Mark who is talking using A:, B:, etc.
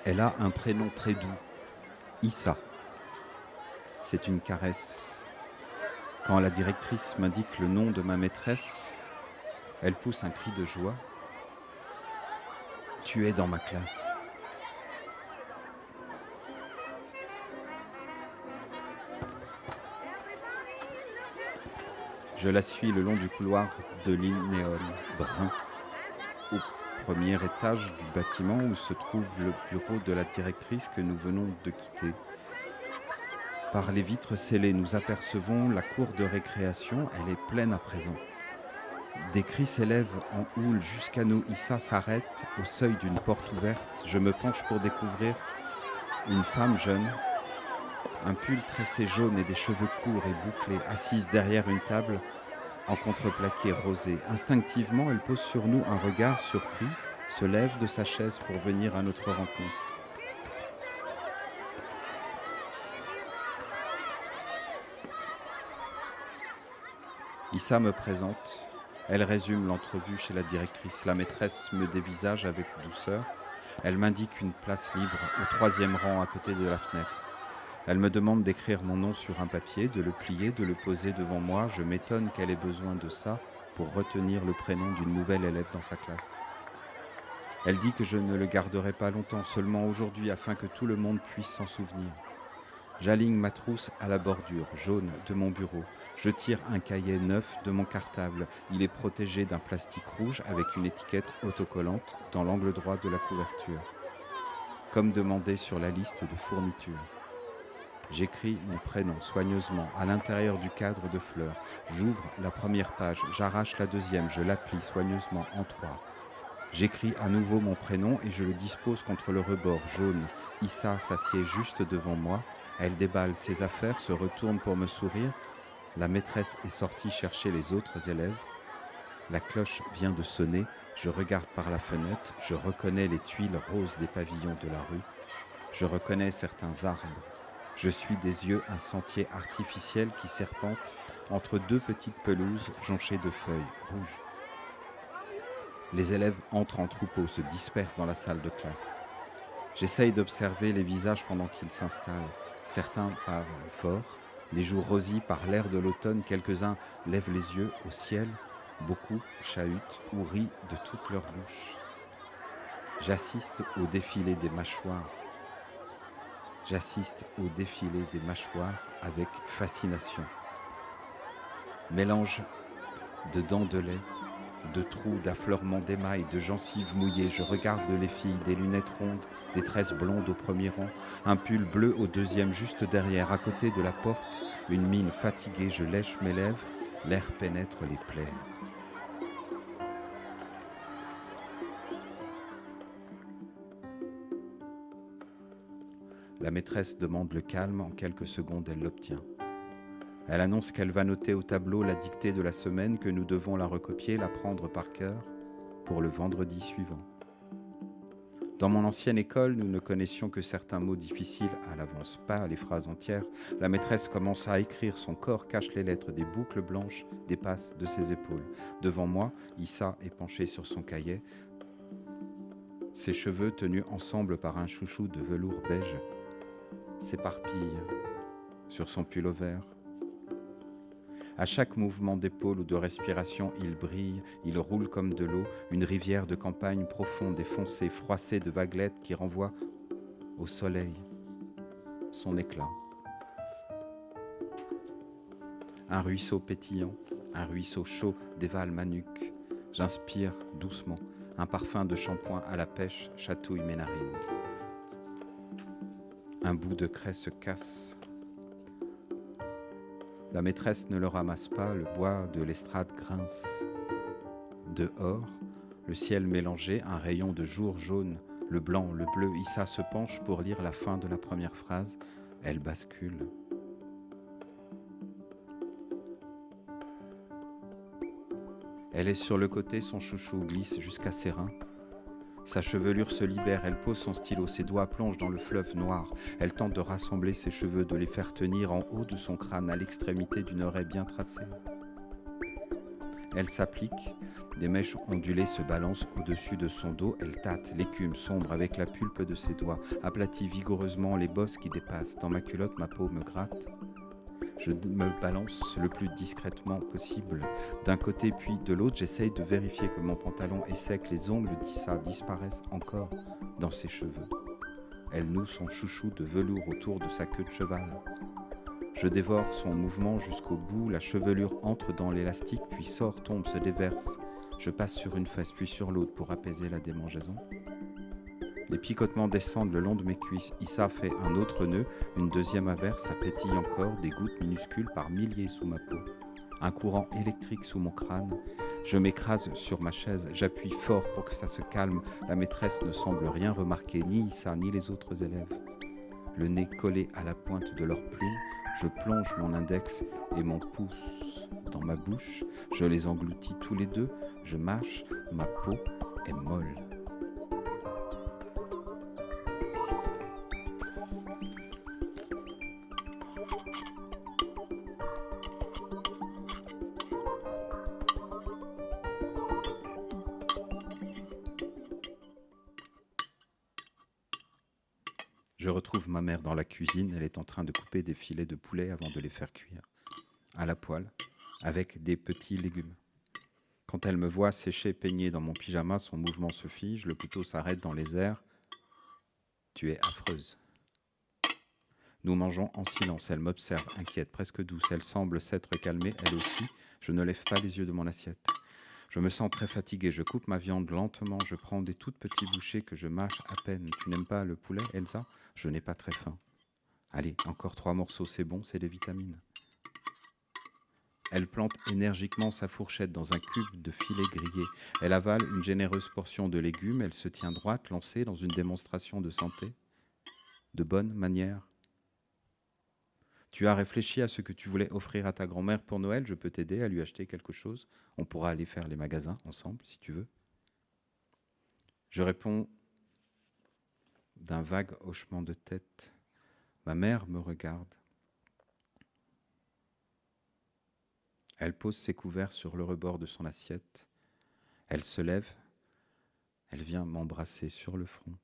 A: Elle a un prénom très doux, Issa. C'est une caresse. Quand la directrice m'indique le nom de ma maîtresse, elle pousse un cri de joie. Tu es dans ma classe. Je la suis le long du couloir de l'inéole brun, au premier étage du bâtiment où se trouve le bureau de la directrice que nous venons de quitter. Par les vitres scellées, nous apercevons la cour de récréation. Elle est pleine à présent. Des cris s'élèvent en houle jusqu'à nous. Issa s'arrête au seuil d'une porte ouverte. Je me penche pour découvrir une femme jeune, un pull tressé jaune et des cheveux courts et bouclés, assise derrière une table en contreplaqué rosé. Instinctivement, elle pose sur nous un regard surpris, se lève de sa chaise pour venir à notre rencontre. Issa me présente. Elle résume l'entrevue chez la directrice. La maîtresse me dévisage avec douceur. Elle m'indique une place libre au 3e rang à côté de la fenêtre. Elle me demande d'écrire mon nom sur un papier, de le plier, de le poser devant moi. Je m'étonne qu'elle ait besoin de ça pour retenir le prénom d'une nouvelle élève dans sa classe. Elle dit que je ne le garderai pas longtemps, seulement aujourd'hui, afin que tout le monde puisse s'en souvenir. J'aligne ma trousse à la bordure jaune de mon bureau. Je tire un cahier neuf de mon cartable. Il est protégé d'un plastique rouge avec une étiquette autocollante dans l'angle droit de la couverture, comme demandé sur la liste de fournitures. J'écris mon prénom soigneusement à l'intérieur du cadre de fleurs. J'ouvre la première page, j'arrache la deuxième, je la plie soigneusement en 3. J'écris à nouveau mon prénom et je le dispose contre le rebord jaune. Issa s'assied juste devant moi. Elle déballe ses affaires, se retourne pour me sourire. La maîtresse est sortie chercher les autres élèves. La cloche vient de sonner. Je regarde par la fenêtre. Je reconnais les tuiles roses des pavillons de la rue. Je reconnais certains arbres. Je suis des yeux un sentier artificiel qui serpente entre 2 petites pelouses jonchées de feuilles rouges. Les élèves entrent en troupeau, se dispersent dans la salle de classe. J'essaye d'observer les visages pendant qu'ils s'installent. Certains parlent fort, les joues rosies par l'air de l'automne. Quelques-uns lèvent les yeux au ciel. Beaucoup chahutent ou rient de toute leur bouche. J'assiste au défilé des mâchoires. Avec fascination. Mélange de dents de lait, de trous, d'affleurements d'émail, de gencives mouillées. Je regarde les filles, des lunettes rondes, des tresses blondes au premier rang, un pull bleu au 2e juste derrière. À côté de la porte, une mine fatiguée. Je lèche mes lèvres, l'air pénètre les plaies. La maîtresse demande le calme. En quelques secondes, elle l'obtient. Elle annonce qu'elle va noter au tableau la dictée de la semaine, que nous devons la recopier, la prendre par cœur pour le vendredi suivant. Dans mon ancienne école, nous ne connaissions que certains mots difficiles à l'avance, pas les phrases entières. La maîtresse commence à écrire, son corps cache les lettres, des boucles blanches dépassent de ses épaules. Devant moi, Issa est penchée sur son cahier, ses cheveux tenus ensemble par un chouchou de velours beige s'éparpillent sur son pull vert. À chaque mouvement d'épaule ou de respiration, il brille, il roule comme de l'eau, une rivière de campagne profonde et foncée, froissée de vaguelettes qui renvoie au soleil son éclat. Un ruisseau pétillant, un ruisseau chaud dévale ma nuque. J'inspire doucement, un parfum de shampoing à la pêche chatouille mes narines. Un bout de craie se casse. La maîtresse ne le ramasse pas, le bois de l'estrade grince. Dehors, le ciel mélangé, un rayon de jour jaune, le blanc, le bleu. Issa se penche pour lire la fin de la première phrase. Elle bascule. Elle est sur le côté, son chouchou glisse jusqu'à ses reins. Sa chevelure se libère, elle pose son stylo, ses doigts plongent dans le fleuve noir. Elle tente de rassembler ses cheveux, de les faire tenir en haut de son crâne, à l'extrémité d'une oreille bien tracée. Elle s'applique, des mèches ondulées se balancent au-dessus de son dos, elle tâte l'écume sombre avec la pulpe de ses doigts, aplatit vigoureusement les bosses qui dépassent. Dans ma culotte, ma peau me gratte. Je me balance le plus discrètement possible. D'un côté puis de l'autre, j'essaye de vérifier que mon pantalon est sec. Les ongles d'Issa disparaissent encore dans ses cheveux. Elle noue son chouchou de velours autour de sa queue de cheval. Je dévore son mouvement jusqu'au bout, la chevelure entre dans l'élastique, puis sort, tombe, se déverse. Je passe sur une fesse, puis sur l'autre pour apaiser la démangeaison. Les picotements descendent le long de mes cuisses. Issa fait un autre nœud, une deuxième averse, ça pétille encore, des gouttes minuscules par milliers sous ma peau. Un courant électrique sous mon crâne. Je m'écrase sur ma chaise, j'appuie fort pour que ça se calme. La maîtresse ne semble rien remarquer, ni Issa, ni les autres élèves. Le nez collé à la pointe de leurs plumes, je plonge mon index et mon pouce dans ma bouche. Je les engloutis tous les deux, je mâche, ma peau est molle. Je retrouve ma mère dans la cuisine, elle est en train de couper des filets de poulet avant de les faire cuire, à la poêle, avec des petits légumes. Quand elle me voit sécher, peigner dans mon pyjama, son mouvement se fige, le couteau s'arrête dans les airs. Tu es affreuse. Nous mangeons en silence, elle m'observe, inquiète, presque douce, elle semble s'être calmée, elle aussi. Je ne lève pas les yeux de mon assiette. Je me sens très fatigué, je coupe ma viande lentement, je prends des toutes petits bouchées que je mâche à peine. Tu n'aimes pas le poulet, Elsa ? Je n'ai pas très faim. Allez, encore 3 morceaux, c'est bon, c'est des vitamines. Elle plante énergiquement sa fourchette dans un cube de filet grillé. Elle avale une généreuse portion de légumes, elle se tient droite, lancée dans une démonstration de santé, de bonne manière. Tu as réfléchi à ce que tu voulais offrir à ta grand-mère pour Noël ? Je peux t'aider à lui acheter quelque chose. On pourra aller faire les magasins ensemble, si tu veux. Je réponds d'un vague hochement de tête. Ma mère me regarde. Elle pose ses couverts sur le rebord de son assiette. Elle se lève. Elle vient m'embrasser sur le front.